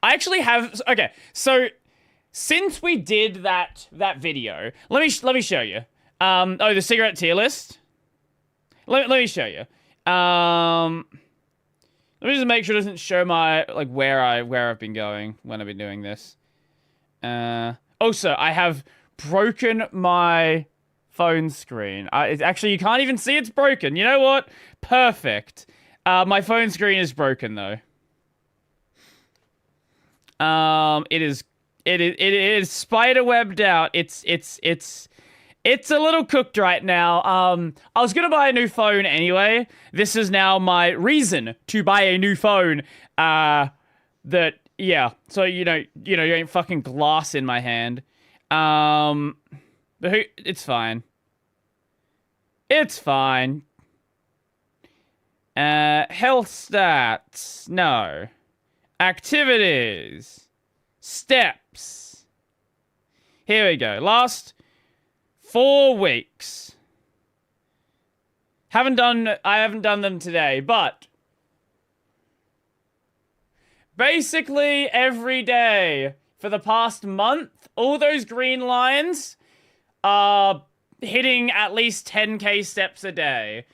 I actually have. Okay, so since we did that video, let me show you. Oh, the cigarette tier list. Let me show you. Let me just make sure it doesn't show my where I've been going when I've been doing this. Also, I have broken my phone screen. It's actually, you can't even see it's broken. You know what? Perfect. My phone screen is broken though. It is spider webbed out. It's a little cooked right now. I was gonna buy a new phone anyway. This is now my reason to buy a new phone. Yeah. So you ain't fucking glass in my hand. It's fine. It's fine. Health stats. No. Activities. Steps. Here we go. Last 4 weeks. I haven't done them today, but basically every day for the past month, all those green lines are hitting at least 10k steps a day.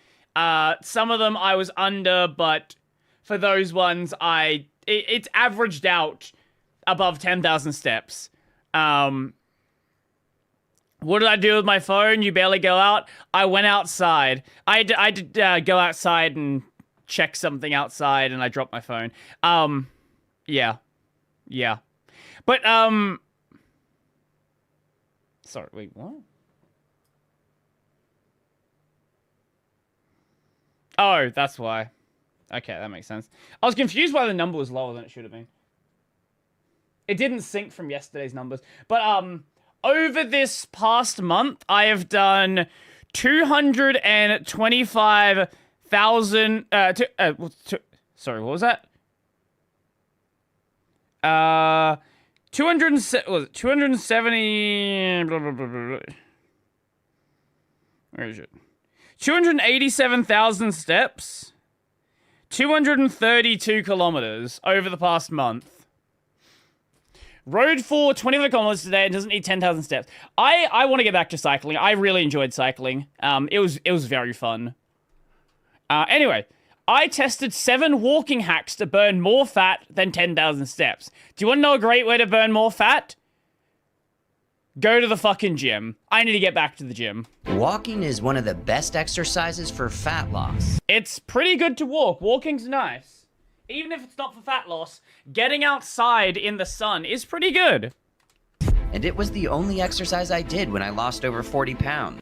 Some of them I was under, but for those ones it's averaged out above 10,000 steps. What did I do with my phone? You barely go out. I went outside. I did go outside and check something outside, and I dropped my phone. Yeah. But sorry, wait, what? Oh, that's why. Okay, that makes sense. I was confused why the number was lower than it should have been. It didn't sync from yesterday's numbers. But over this past month, I have done 225,000 sorry, what was that? 270 blah, blah, blah, blah. Where is it? 287,000 steps. 232 kilometers over the past month. Rode for 25 kilometers today and doesn't need 10,000 steps. I want to get back to cycling. I really enjoyed cycling. It was very fun. Anyway, I tested 7 walking hacks to burn more fat than 10,000 steps. Do you want to know a great way to burn more fat? Go to the fucking gym. I need to get back to the gym. Walking is one of the best exercises for fat loss. It's pretty good to walk. Walking's nice. Even if it's not for fat loss, getting outside in the sun is pretty good. And it was the only exercise I did when I lost over 40 pounds.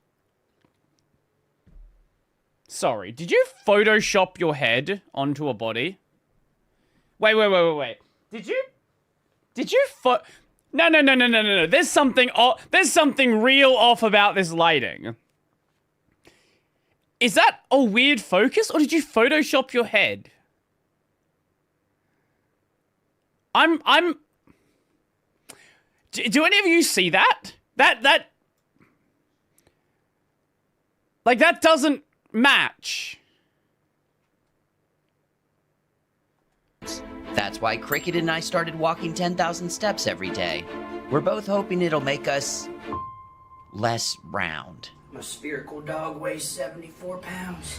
Sorry, did you Photoshop your head onto a body? Wait. Did you No. There's something real off about this lighting. Is that a weird focus, or did you Photoshop your head? Do any of you see that? That doesn't match. That's why Cricket and I started walking 10,000 steps every day. We're both hoping it'll make us less round. My spherical dog weighs 74 pounds.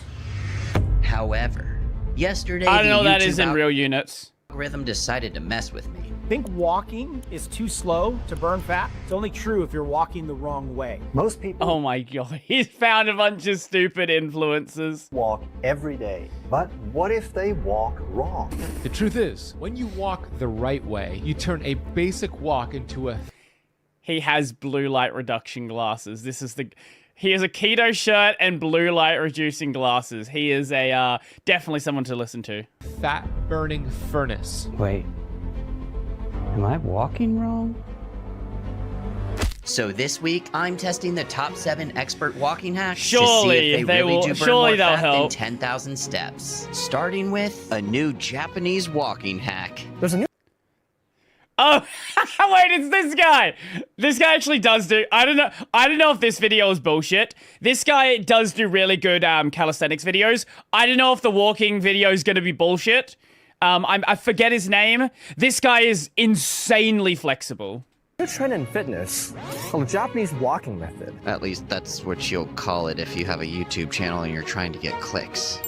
However, yesterday I don't know the that YouTube is in real units. algorithm decided to mess with me. Think walking is too slow to burn fat? It's only true if you're walking the wrong way. Most people Oh my god, he's found a bunch of stupid influencers. walk every day, but what if they walk wrong? The truth is, when you walk the right way, you turn a basic walk into a... He has blue light reduction glasses. He has a keto shirt and blue light reducing glasses. He is definitely someone to listen to. fat-burning furnace. Wait. Am I walking wrong? So this week, I'm testing the top 7 expert walking hacks Surely to see if they they really will- do burn surely more they'll fat than help. 10,000 steps. Starting with a new Japanese walking hack. There's a new Oh, wait, it's this guy. This guy actually does do... I don't know if this video is bullshit. This guy does do really good calisthenics videos. I don't know if the walking video is going to be bullshit. I forget his name. This guy is insanely flexible. A trend in fitness called the Japanese walking method. At least that's what you'll call it if you have a YouTube channel and you're trying to get clicks.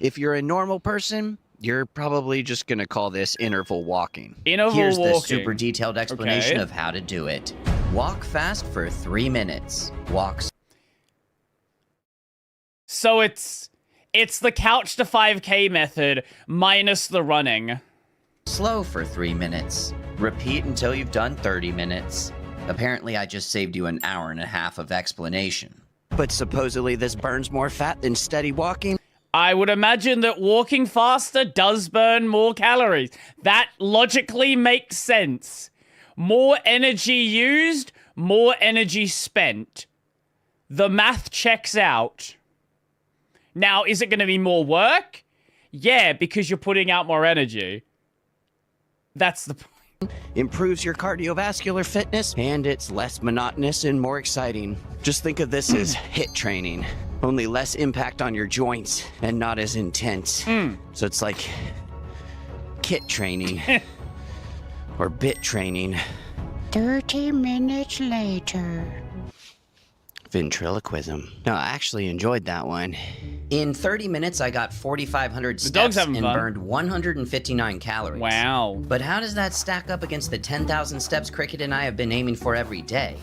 If you're a normal person, you're probably just gonna call this interval walking. Here's the super detailed explanation of how to do it. Walk fast for 3 minutes. So it's the couch to 5K method minus the running. Slow for 3 minutes. Repeat until you've done 30 minutes. Apparently, I just saved you an hour and a half of explanation. But supposedly this burns more fat than steady walking? I would imagine that walking faster does burn more calories. That logically makes sense. More energy used, more energy spent. The math checks out. Now, is it going to be more work? Yeah, because you're putting out more energy. That's the point. Improves your cardiovascular fitness, and it's less monotonous and more exciting. Just think of this as HIIT training. Only less impact on your joints and not as intense. So it's like KIT training. Or BIT training. 30 minutes later. Ventriloquism. No, I actually enjoyed that one. In 30 minutes, I got 4,500 steps and burned 159 calories. Wow. But how does that stack up against the 10,000 steps Cricket and I have been aiming for every day?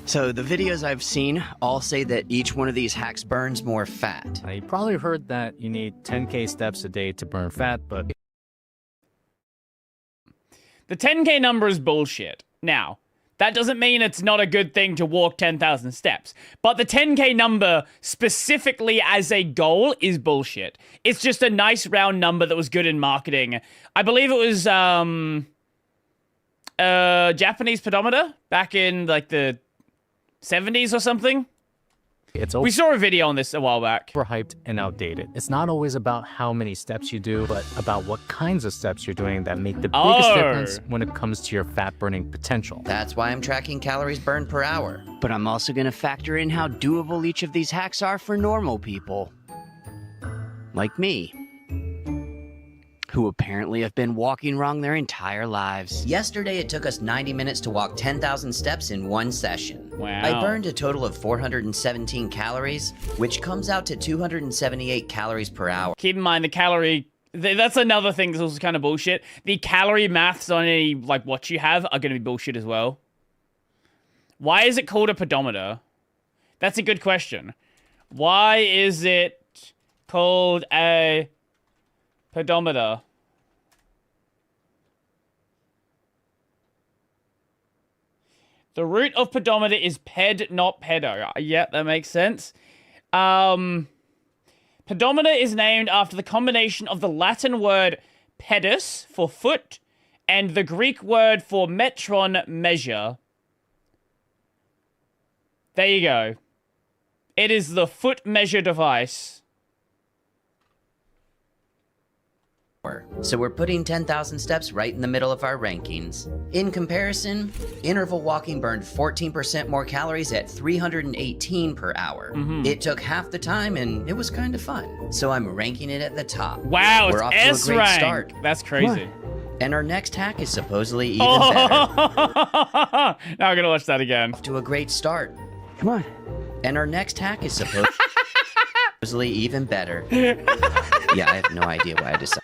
So the videos I've seen all say that each one of these hacks burns more fat. You probably heard that you need 10K steps a day to burn fat, but... The 10K number is bullshit. Now, that doesn't mean it's not a good thing to walk 10,000 steps. But the 10K number, specifically as a goal, is bullshit. It's just a nice round number that was good in marketing. I believe it was, Japanese pedometer back in, like, the 70s or something. We saw a video on this a while back. Overhyped and outdated. It's not always about how many steps you do, but about what kinds of steps you're doing that make the biggest difference when it comes to your fat burning potential. That's why I'm tracking calories burned per hour. But I'm also going to factor in how doable each of these hacks are for normal people. Like me. Who apparently have been walking wrong their entire lives. Yesterday, it took us 90 minutes to walk 10,000 steps in one session. Wow. I burned a total of 417 calories, which comes out to 278 calories per hour. Keep in mind the calorie... That's another thing that's also kind of bullshit. The calorie maths on any, like, watch you have are going to be bullshit as well. Why is it called a pedometer? That's a good question. Why is it called a pedometer? The root of pedometer is ped, not pedo. Yeah, that makes sense. Pedometer is named after the combination of the Latin word pedis, for foot, and the Greek word for metron, measure. There you go. It is the foot measure device. So we're putting 10,000 steps right in the middle of our rankings. In comparison, interval walking burned 14% more calories at 318 per hour. It took half the time and it was kind of fun. So I'm ranking it at the top. Wow, we're it's off to a S great rank. start. That's crazy. And our next hack is supposedly even better. Now I'm gonna watch that again. Off to a great start. Come on. And our next hack is supposedly even better. Yeah, I have no idea why I decided.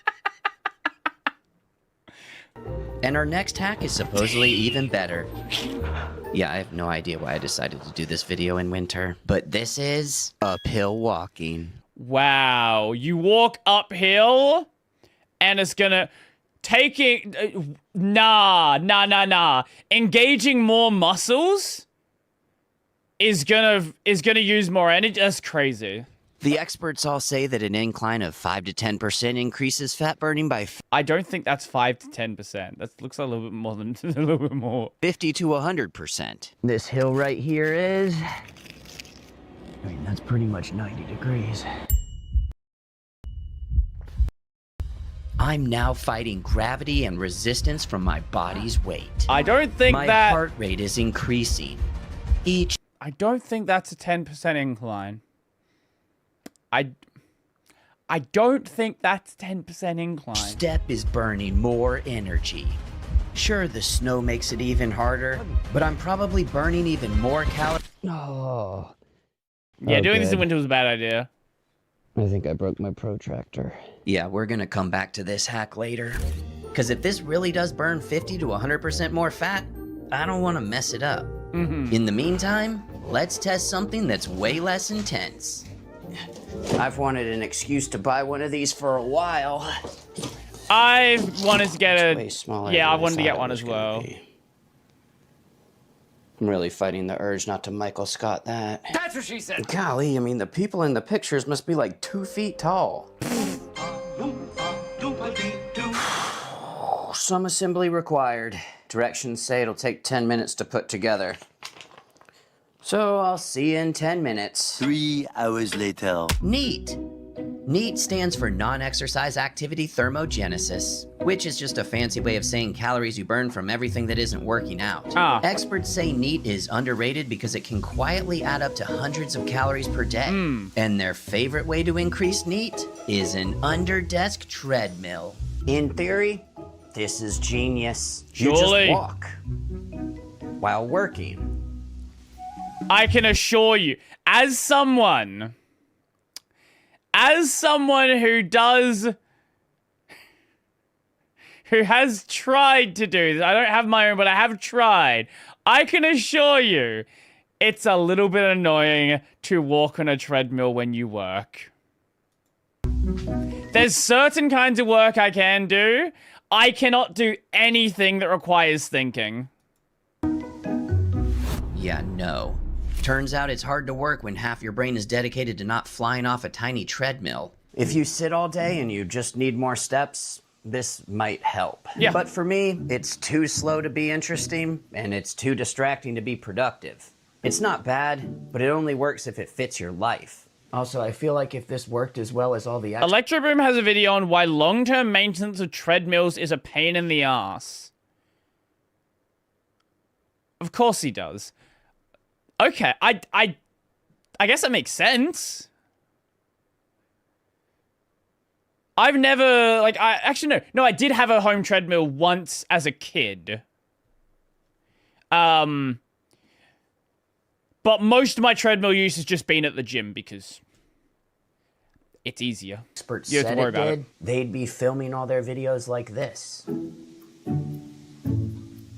And our next hack is supposedly even better. Yeah, I have no idea why I decided to do this video in winter. But this is uphill walking. Wow, you walk uphill, and it's gonna... Taking... Nah. Engaging more muscles is gonna use more energy. That's crazy. The experts all say that an incline of 5 to 10% increases fat burning by I don't think that's 5 to 10%. That looks a little bit more than a little bit more. 50 to 100%. This hill right here is... I mean, that's pretty much 90 degrees. I'm now fighting gravity and resistance from my body's weight. I don't think my heart rate is increasing. I don't think that's a 10% incline. I don't think that's 10% incline. Step is burning more energy. Sure, the snow makes it even harder, but I'm probably burning even more calories. Oh, Yeah, doing this in winter was a bad idea. I think I broke my protractor. Yeah, we're gonna come back to this hack later. Because if this really does burn 50 to 100% more fat, I don't want to mess it up. In the meantime, let's test something that's way less intense. I've wanted an excuse to buy one of these for a while. I wanted to get It's a... way smaller Yeah, than I wanted to thought get it one was as gonna well. be. I'm really fighting the urge not to Michael Scott that. That's what she said. Golly, I mean, the people in the pictures must be like 2 feet tall. Some assembly required. Directions say it'll take 10 minutes to put together. So I'll see you in 10 minutes. 3 hours later. NEAT. NEAT stands for Non-Exercise Activity Thermogenesis, which is just a fancy way of saying calories you burn from everything that isn't working out. Experts say NEAT is underrated because it can quietly add up to hundreds of calories per day. And their favorite way to increase NEAT is an under-desk treadmill. In theory, this is genius. You Surely. just walk while working. I can assure you, as someone who has tried to do this, I don't have my own, but I have tried. I can assure you, it's a little bit annoying to walk on a treadmill when you work. There's certain kinds of work I can do. I cannot do anything that requires thinking. Yeah, no. Turns out it's hard to work when half your brain is dedicated to not flying off a tiny treadmill. If you sit all day and you just need more steps, this might help. Yeah. But for me, it's too slow to be interesting, and it's too distracting to be productive. It's not bad, but it only works if it fits your life. Also, I feel like if this worked as well as all the Electro Boom has a video on why long-term maintenance of treadmills is a pain in the ass. Of course he does. Okay, I guess that makes sense. I've never, like, no, I did have a home treadmill once as a kid. But most of my treadmill use has just been at the gym because it's easier. Experts You have to said worry it about did, they'd be filming all their videos like this.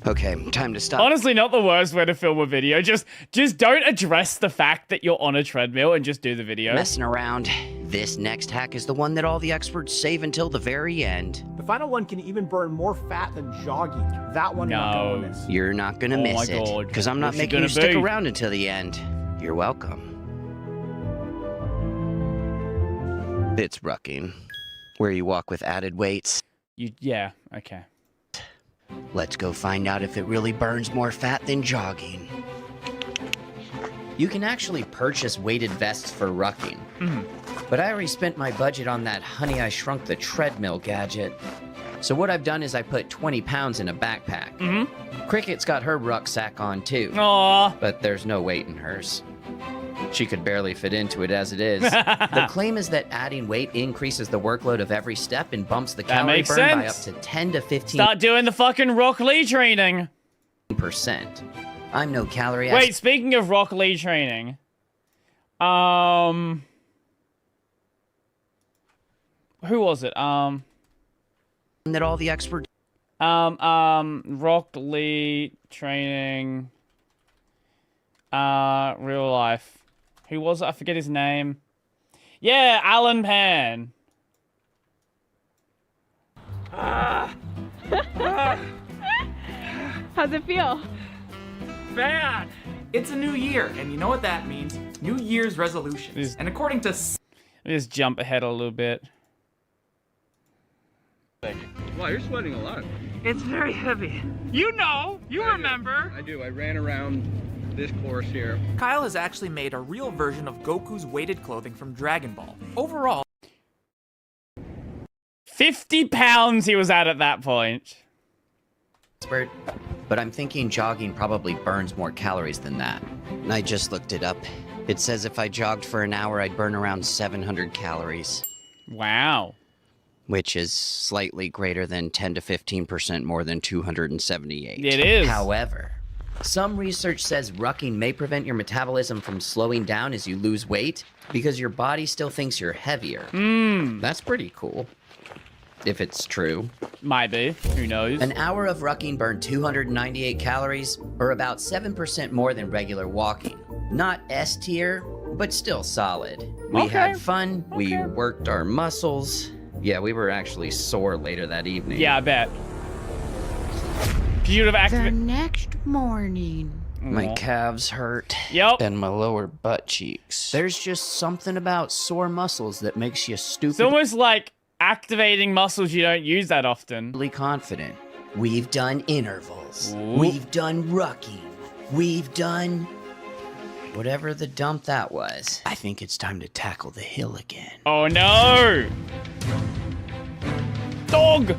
Okay, time to stop. Honestly, not the worst way to film a video. Just don't address the fact that you're on a treadmill and just do the video. Messing around. This next hack is the one that all the experts save until the very end. The final one can even burn more fat than jogging. That one you're not gonna miss. You're not gonna Oh miss my it, God. because I'm not What's it making you gonna stick be? around until the end. You're welcome. It's rucking, where you walk with added weights. Yeah, okay. Let's go find out if it really burns more fat than jogging. You can actually purchase weighted vests for rucking. But I already spent my budget on that Honey I Shrunk the Treadmill gadget. So what I've done is I put 20 pounds in a backpack. Cricket's got her rucksack on too. Aww. But there's no weight in hers. She could barely fit into it as it is. The claim is that adding weight increases the workload of every step and bumps the calorie makes burn by up sense. to 10 to 15%. Start doing the fucking Rock Lee training. I'm no calorie Wait, speaking of Rock Lee training, who was it? that all the experts Rock Lee training, real life. Who was it? I forget his name. Yeah, Alan Pan. How's it feel? Bad. It's a new year, and you know what that means. New Year's resolutions. And according to... Let me just jump ahead a little bit. Thank you. Wow, you're sweating a lot. It's very heavy. You know! You remember! I do. I ran around this course here. Kyle has actually made a real version of Goku's weighted clothing from Dragon Ball. Overall... 50 pounds he was at that point. But I'm thinking jogging probably burns more calories than that. I just looked it up. It says if I jogged for an hour, I'd burn around 700 calories. Wow. which is slightly greater than 10 to 15% more than 278. It is. However, some research says rucking may prevent your metabolism from slowing down as you lose weight because your body still thinks you're heavier. That's pretty cool. If it's true. Might be. Who knows? An hour of rucking burned 298 calories, or about 7% more than regular walking. Not S tier, but still solid. We had fun, we worked our muscles. Yeah, we were actually sore later that evening. Yeah, I bet. You'd have The activated. next morning. My calves hurt. Yep. And my lower butt cheeks. There's just something about sore muscles that makes you It's stupidly almost like activating muscles you don't use that often. confident. We've done intervals. Ooh. We've done rucking. We've done whatever the dump that was. I think it's time to tackle the hill again. Oh no! Dog!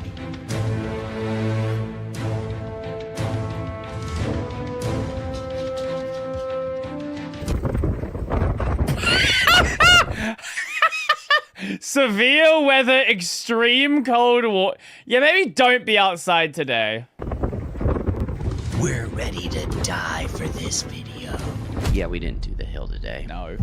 Severe weather, extreme cold water. Yeah, maybe don't be outside today. We're ready to die for this video. Yeah, we didn't do the hill today. No.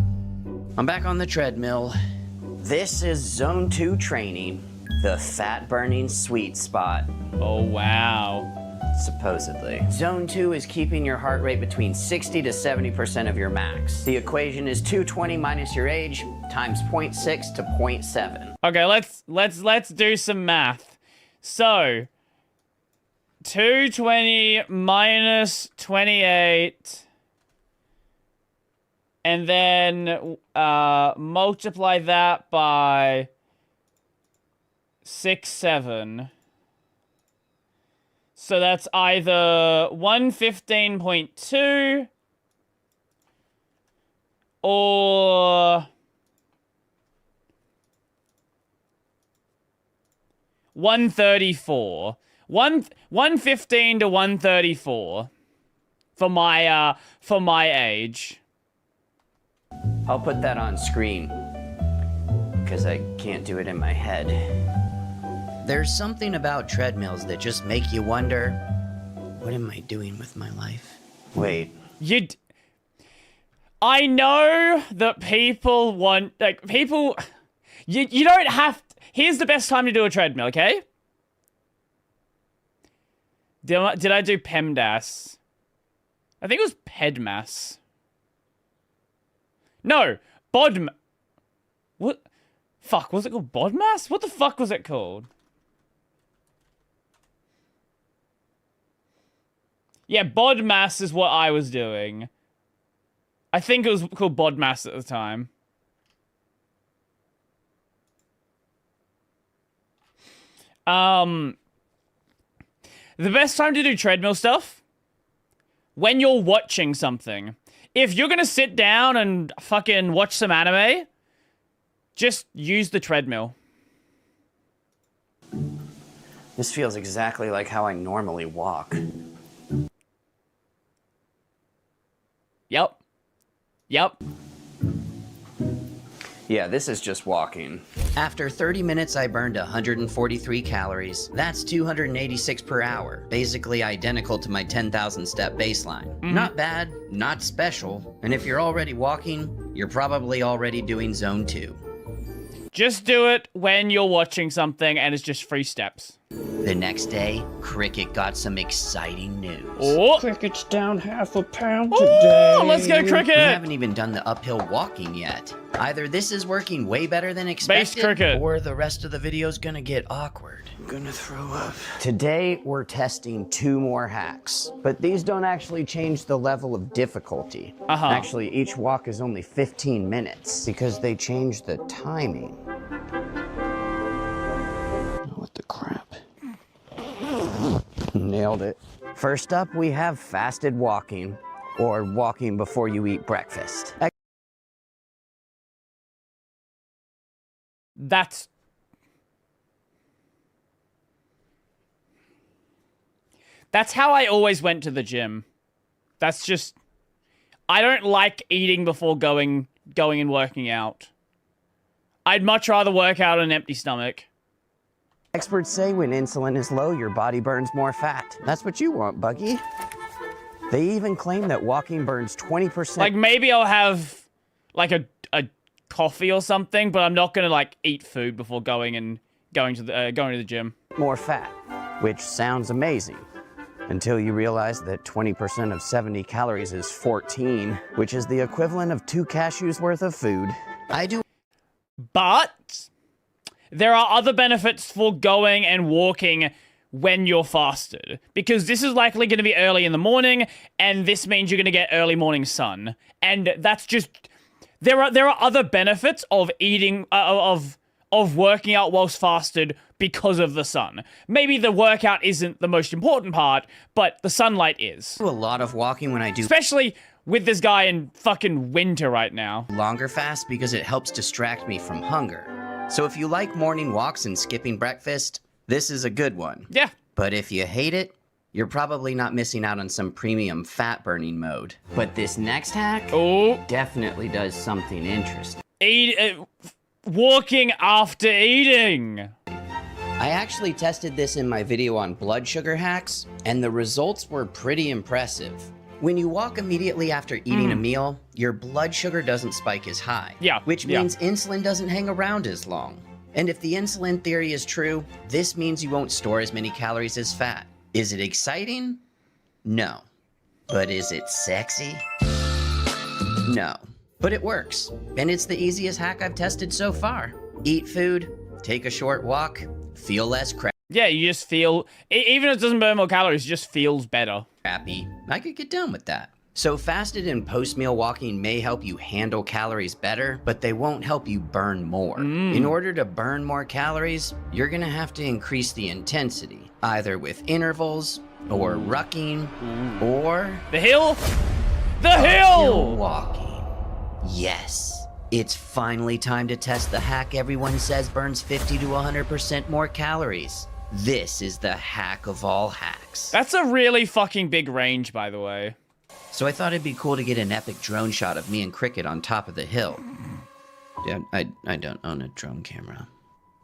I'm back on the treadmill. This is Zone 2 training, the fat burning sweet spot. Oh, wow. Supposedly. Zone 2 is keeping your heart rate between 60 to 70% of your max. The equation is 220 minus your age times 0.6 to 0.7. Okay, let's do some math. So 220 minus 28 and then multiply that by 7. So that's either 115.2 or 134. 115 to 134 for my age. I'll put that on screen because I can't do it in my head. There's something about treadmills that just make you wonder, what am I doing with my life? Wait. I know that people want, like, people, you don't have, here's the best time to do a treadmill, okay? Did I do PEMDAS? I think it was PEDMAS. No, what? Fuck, was it called BODMAS? What the fuck was it called? Yeah, BODMAS is what I was doing. I think it was called BODMAS at the time. The best time to do treadmill stuff? When you're watching something. If you're gonna sit down and fucking watch some anime, just use the treadmill. This feels exactly like how I normally walk. Yep. Yeah, this is just walking. After 30 minutes, I burned 143 calories. That's 286 per hour, basically identical to my 10,000 step baseline. Not bad, not special, and if you're already walking, you're probably already doing Zone 2. Just do it when you're watching something and it's just 3 steps. The next day, Cricket got some exciting news. Oh! Cricket's down half a pound today. Oh, let's go, Cricket! We haven't even done the uphill walking yet. Either this is working way better than expected, Cricket. or the rest of the video's gonna get awkward. I'm gonna throw up. Today, we're testing 2 more hacks. But these don't actually change the level of difficulty. Actually, each walk is only 15 minutes, because they changed the timing. What the crap? Nailed it. First up, we have fasted walking, or walking before you eat breakfast. That's how I always went to the gym. That's just, I don't like eating before going and working out. I'd much rather work out on an empty stomach. Experts say when insulin is low, your body burns more fat. That's what you want, Buggy. They even claim that walking burns 20%. Like, maybe I'll have, like, a coffee or something, but I'm not gonna, like, eat food before going to the gym. More fat, which sounds amazing. Until you realize that 20% of 70 calories is 14, which is the equivalent of 2 cashews worth of food. But there are other benefits for going and walking when you're fasted, because this is likely going to be early in the morning, and this means you're going to get early morning sun, and that's just there are other benefits of eating of working out whilst fasted because of the sun. Maybe the workout isn't the most important part, but the sunlight is. I do a lot of walking when I do, especially with this guy in fucking winter right now. Longer fast because it helps distract me from hunger. So if you like morning walks and skipping breakfast, this is a good one. Yeah. But if you hate it, you're probably not missing out on some premium fat burning mode. But this next hack definitely does something interesting. Walking after eating. I actually tested this in my video on blood sugar hacks, and the results were pretty impressive. When you walk immediately after eating a meal, your blood sugar doesn't spike as high. Yeah. Which means insulin doesn't hang around as long. And if the insulin theory is true, this means you won't store as many calories as fat. Is it exciting? No. But is it sexy? No. But it works. And it's the easiest hack I've tested so far. Eat food, take a short walk, feel less crap. Yeah, you just feel, even if it doesn't burn more calories, it just feels better. Crappy. I could get down with that. So fasted and post-meal walking may help you handle calories better, but they won't help you burn more. In order to burn more calories, you're gonna have to increase the intensity, either with intervals, or rucking, or... The hill? The hill! Walking. Yes. It's finally time to test the hack everyone says burns 50 to 100% more calories. This is the hack of all hacks. That's a really fucking big range, by the way. So I thought it'd be cool to get an epic drone shot of me and Cricket on top of the hill. Yeah, I don't own a drone camera.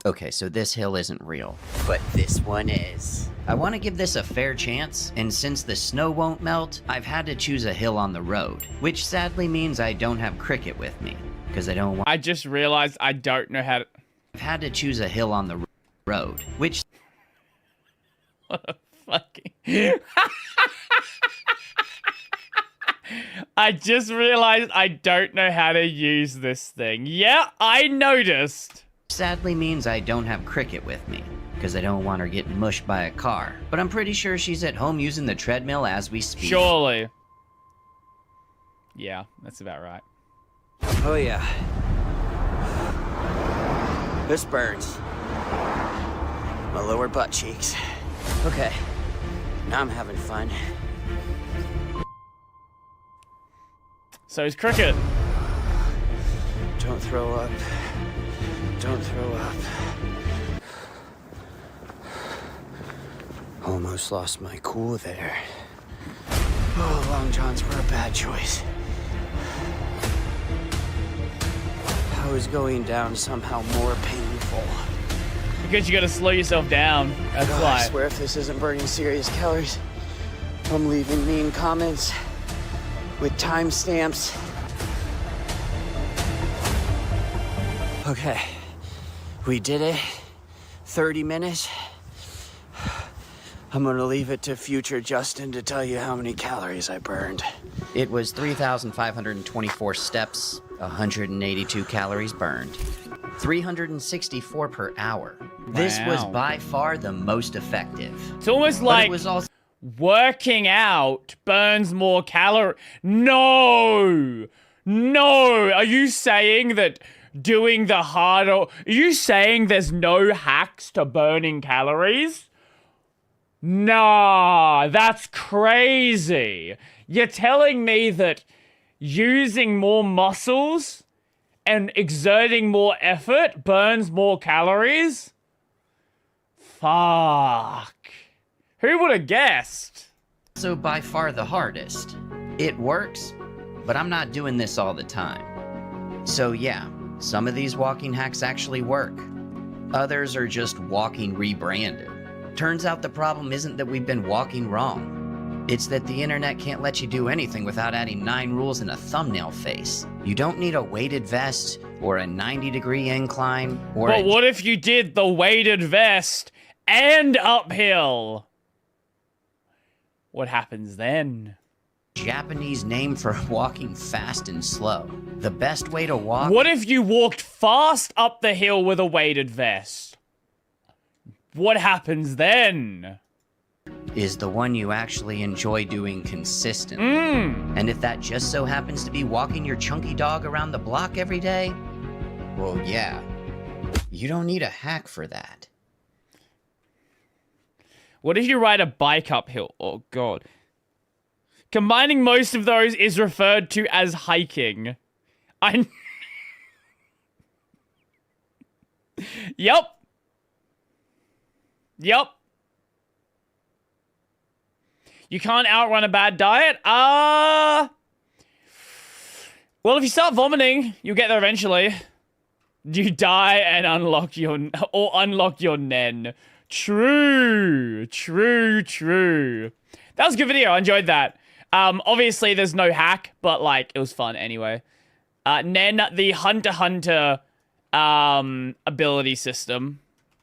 Okay, so this hill isn't real, but this one is. I want to give this a fair chance, and since the snow won't melt, I've had to choose a hill on the road, which sadly means I don't have Cricket with me, because I don't want... I just realized I don't know how to... I've had to choose a hill on the road, which... What a fucking... I just realized I don't know how to use this thing. Yeah, I noticed. Sadly means I don't have Cricket with me, because I don't want her getting mushed by a car. But I'm pretty sure she's at home using the treadmill as we speak. Surely. Yeah, that's about right. Oh yeah. This burns. My lower butt cheeks. Okay, now I'm having fun. So is Cricket. Don't throw up. Don't throw up. Almost lost my cool there. Oh, long johns were a bad choice. How is going down somehow more painful? Because you gotta slow yourself down. That's why. I swear if this isn't burning serious calories, I'm leaving mean comments with timestamps. Okay, we did it. 30 minutes. I'm gonna leave it to future Justin to tell you how many calories I burned. It was 3,524 steps, 182 calories burned, 364 per hour. This was by far the most effective. It's almost like working out burns more calories. No! No! Are you saying that doing the harder... Are you saying there's no hacks to burning calories? Nah, that's crazy. You're telling me that using more muscles and exerting more effort burns more calories? Fuck. Who would have guessed? So by far the hardest. It works, but I'm not doing this all the time. So yeah, Some of these walking hacks actually work. Others are just walking rebranded. Turns out the problem isn't that we've been walking wrong. It's that the internet can't let you do anything without adding 9 rules in a thumbnail face. You don't need a weighted vest, or a 90-degree incline, or But what if you did the weighted vest and uphill? What happens then? Japanese name for walking fast and slow. The best way to walk... What if you walked fast up the hill with a weighted vest? What happens then? Is the one you actually enjoy doing consistently. And if that just so happens to be walking your chunky dog around the block every day, well, yeah, you don't need a hack for that. What if you ride a bike uphill? Oh, God. Combining most of those is referred to as hiking. Yup. You can't outrun a bad diet? Well, if you start vomiting, you'll get there eventually. You die and unlock your nen. True. That was a good video. I enjoyed that. Obviously, there's no hack, but, like, it was fun anyway. Nen, the Hunter x Hunter ability system.